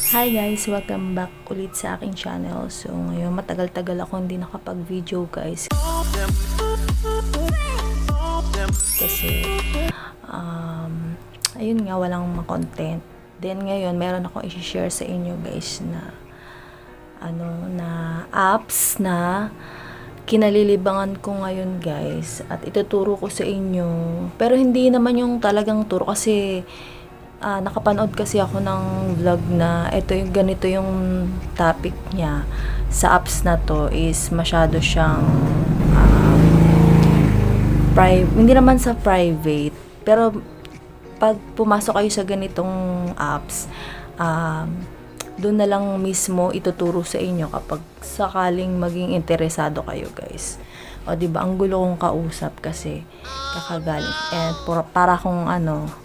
Hi guys! Welcome back ulit sa aking channel. So ngayon matagal-tagal ako hindi nakapag-video guys. Kasi ayun nga walang content. Then ngayon meron ako i-share sa inyo guys na na apps na kinalilibangan ko ngayon guys. At ituturo ko sa inyo. Pero hindi naman yung talagang turo kasi nakapanood kasi ako ng vlog na ganito yung topic niya sa apps na to is masyado siyang hindi naman sa private, pero pag pumasok kayo sa ganitong apps, doon na lang mismo ituturo sa inyo kapag sakaling maging interesado kayo guys. O diba, ang gulo kong kausap kasi kakagaling. And para akong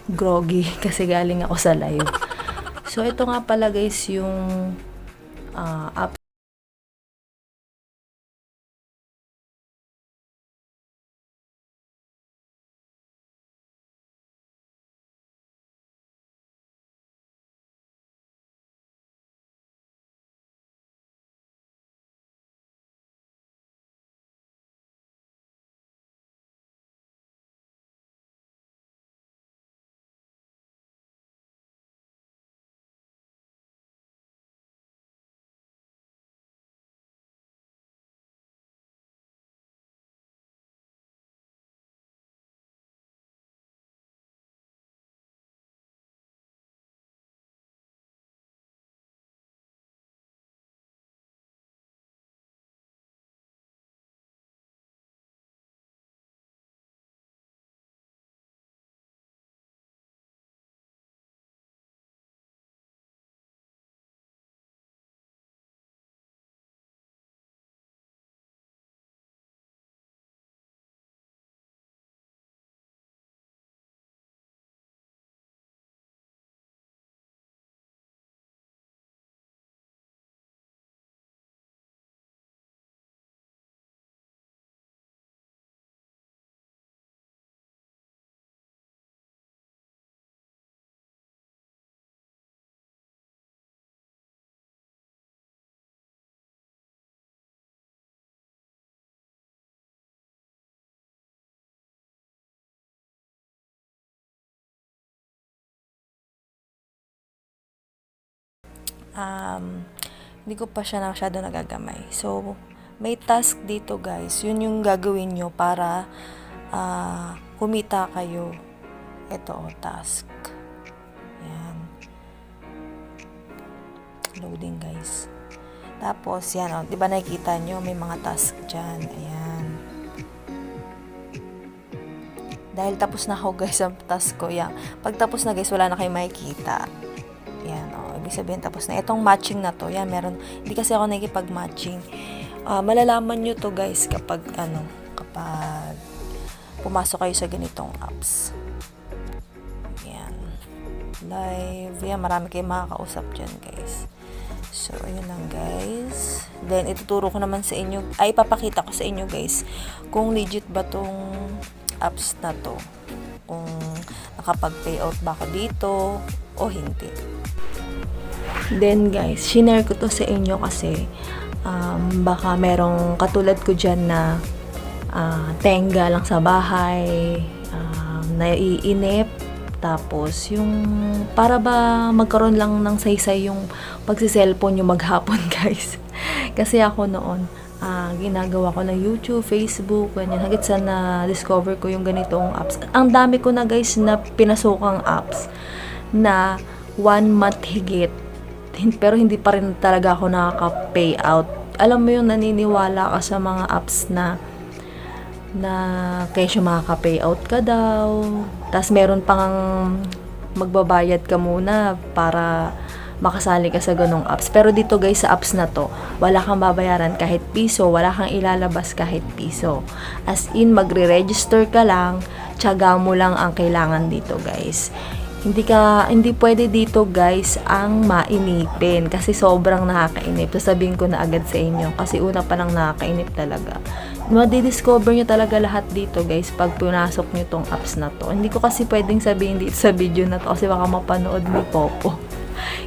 groggy kasi galing ako sa live. So ito nga pala guys yung app. Hindi ko pa siya masyado nagagamay. So, may task dito guys. Yun yung gagawin nyo para kumita kayo. Ito task. Yan. Loading guys. Tapos, yan di ba nakikita nyo may mga task dyan. Ayan. Dahil tapos na ako guys ang task ko. Yan. Pag tapos na guys, wala na kayong makikita. Yan, ibig sabihin tapos na. Itong matching na to, yan, meron, hindi kasi ako nakikipag-matching. Malalaman nyo to guys kapag, kapag pumasok kayo sa ganitong apps. Yan. Live. Yan, marami kayong makakausap dyan guys. So, ayun lang guys. Then, ituturo ko naman sa inyo, ipapakita ko sa inyo guys, kung legit ba tong apps na to. Kung nakapag-payout ba ako dito, o hindi. Then guys, shinare ko to sa inyo kasi baka merong katulad ko dyan na tenga lang sa bahay, naiinip, tapos yung para ba magkaroon lang ng saysay yung pagsi-cellphone yung maghapon guys. Kasi ako noon, ginagawa ko ng YouTube, Facebook, ganyan. Hanggang sa na-discover ko yung ganitong apps. Ang dami ko na guys na pinasukang apps na 1 month higit. Pero hindi pa rin talaga ako nakaka-payout. Alam mo yung naniniwala ka sa mga apps na kesyo makaka-payout ka daw. Tapos meron pang magbabayad ka muna para makasali ka sa ganong apps. Pero dito guys, sa apps na to, wala kang babayaran kahit piso, wala kang ilalabas kahit piso. As in, magre-register ka lang, tiyaga mo lang ang kailangan dito guys. Hindi pwede dito guys ang mainipin kasi sobrang nakakainip. Sasabihin ko na agad sa inyo kasi una pa lang nakakainip talaga. Madidiscover nyo talaga lahat dito guys pag pinasok nyo tong apps na to. Hindi ko kasi pwedeng sabihin dito sa video na to kasi baka mapanood ni Popo.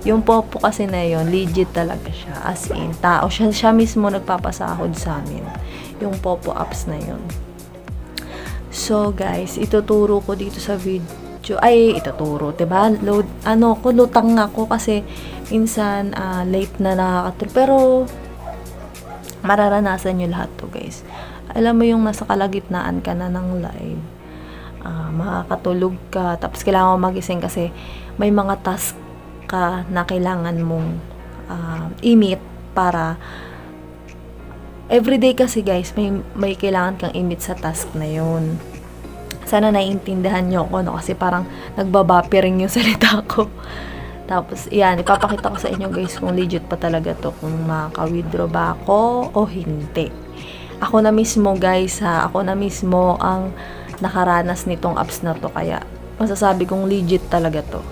Yung Popo kasi na yun, legit talaga siya. As in, tao. Siya mismo nagpapasahod sa amin. Yung Popo apps na yun. So, guys, ituturo ko dito sa video. Ay, ituturo, diba? Lutang ako kasi minsan late na nakakatulog. Pero, mararanasan nyo lahat to, guys. Alam mo yung nasa kalagitnaan ka na ng live. Makakatulog ka, tapos kailangan mo magising kasi may mga task ka na kailangan mong i-meet para everyday kasi guys, may kailangan kang i-meet sa task na yun. Sana naiintindihan nyo ako, no? Kasi parang nagbabapiring yung salita ko. Tapos, yan, ipapakita ko sa inyo guys kung legit pa talaga to, kung makaka-withdraw ba ako o hindi. Ako na mismo guys ako na mismo ang nakaranas nitong apps na to, kaya masasabi kong legit talaga to.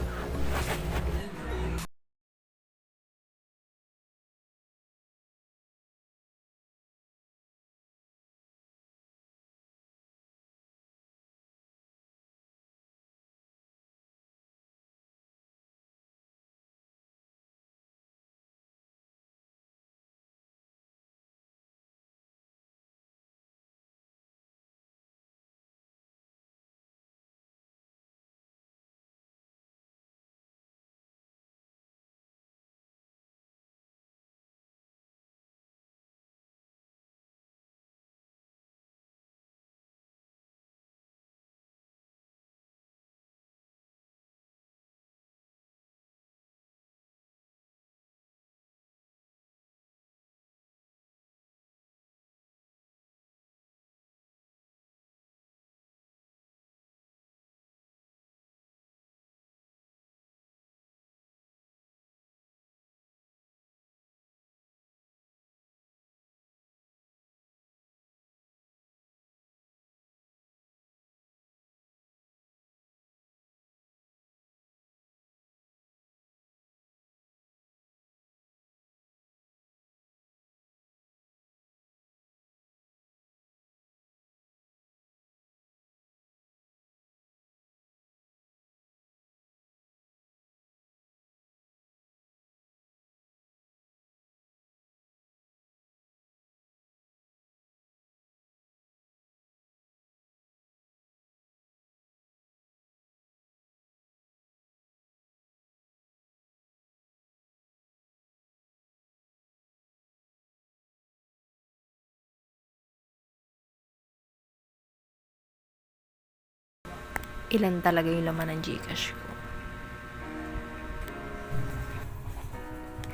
Ilan talaga yung laman ng Gcash ko.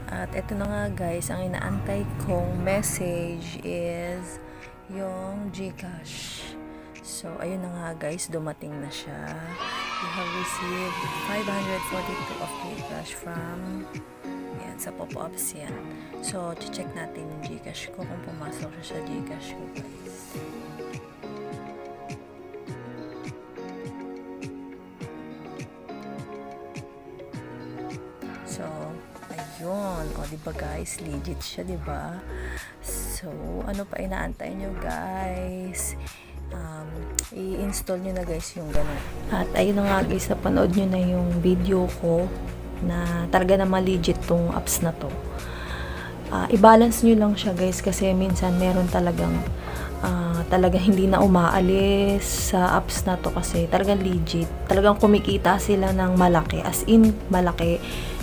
At eto na nga guys, ang inaantay kong message is yung Gcash. So, ayun na nga guys, dumating na siya. We have received 542 of Gcash from sa Popo apps yan. So, check natin yung Gcash ko kung pumasok siya sa Gcash ko guys. So, ayun. O, diba guys? Legit siya, diba? So, ano pa inaantay nyo guys? I-install nyo na guys yung ganun. At ayun na nga guys, napanood nyo na yung video ko na talaga naman legit tong apps na to. I-balance nyo lang siya guys kasi minsan meron talagang hindi na umaalis sa apps na to kasi talagang legit. Talagang kumikita sila ng malaki. As in, malaki.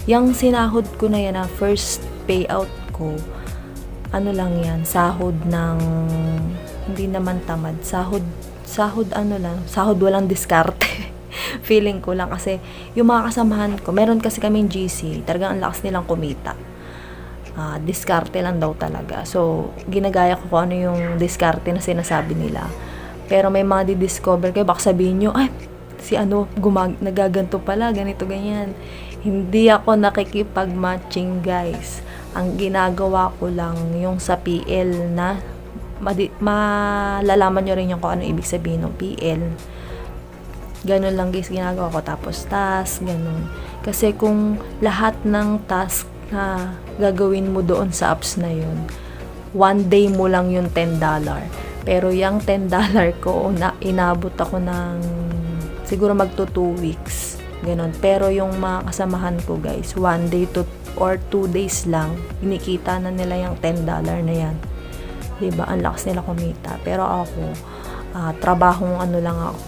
Yung sinahod ko na yan na first payout ko, ano lang yan, sahod ng, hindi naman tamad, sahod walang diskarte. Feeling ko lang kasi yung mga kasamahan ko, meron kasi kaming GC, talagang ang lakas nilang kumita. Diskarte lang daw talaga. So, ginagaya ko kung ano yung diskarte na sinasabi nila. Pero may mga di-discover kayo, baka sabihin nyo, ay, si nagaganto pala, ganito, ganyan. Hindi ako nakikipag-matching guys. Ang ginagawa ko lang yung sa PL na malalaman nyo rin yung kung ano ibig sabihin ng PL. Ganun lang guys ginagawa ko. Tapos task, ganun. Kasi kung lahat ng task na gagawin mo doon sa apps na yun, one day mo lang yung $10. Pero yung $10 ko, inabot ako ng siguro magto 2 weeks Ganon. Pero yung mga kasamahan ko guys, 1 day to or 2 days lang, kinikita na nila yung $10 na yan. Diba? Ang lakas nila kumita. Pero ako, trabahong ano lang ako,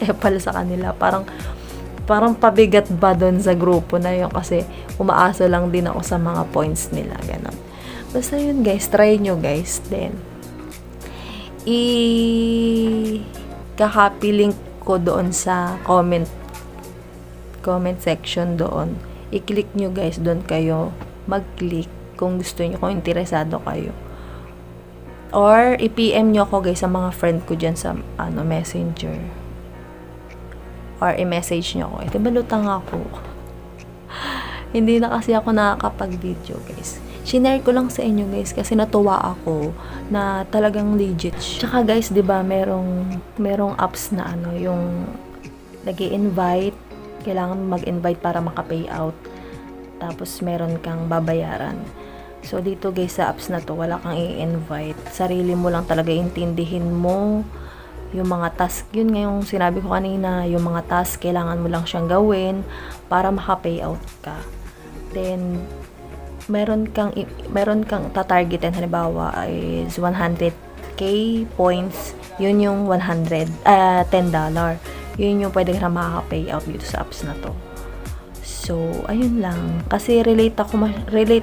epal sa kanila. Parang pabigat ba doon sa grupo na yun kasi umaasa lang din ako sa mga points nila. Ganon. Basta yun guys, try nyo guys. Then, kaka-copy link ko doon sa comment section doon. I-click nyo guys, doon kayo mag-click kung gusto nyo, kung interesado kayo. Or i-PM nyo ako guys sa mga friend ko dyan sa messenger. Or i-message nyo ako. Balutang ako. Hindi na kasi ako nakakapag-video guys. Shinare ko lang sa inyo guys kasi natuwa ako na talagang legit. Tsaka guys, 'di ba, merong apps na yung nag-i-invite, kailangan mag-invite para maka-payout. Tapos meron kang babayaran. So dito guys sa apps na to, wala kang i-invite. Sarili mo lang talaga intindihin mo yung mga task. Yun nga yung sinabi ko kanina, yung mga task kailangan mo lang siyang gawin para maka-payout ka. Then meron kang tatargetin, halimbawa is 100k points, yun yung $10. Yun yung pwede ka makaka-payout dito sa apps na to. So, ayun lang. Kasi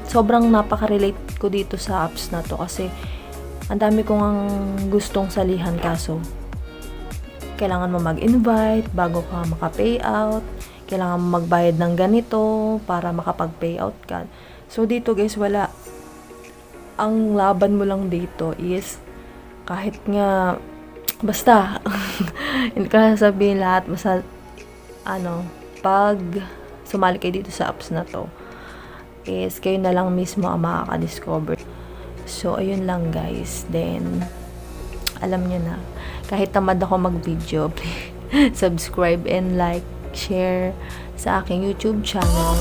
sobrang napaka-relate ko dito sa apps na to kasi ang dami kong gustong salihan kaso kailangan mo mag-invite bago ka maka-payout, kailangan mo magbayad ng ganito para makapag-payout ka. So, dito guys, wala. Ang laban mo lang dito is, kahit nga, basta, hindi ko na sabihin lahat, basta, pag sumali kayo dito sa apps na to, is, kayo na lang mismo ang makaka-discover. So, ayun lang guys. Then, alam nyo na, kahit tamad ako mag-video, subscribe and like, share sa aking YouTube channel.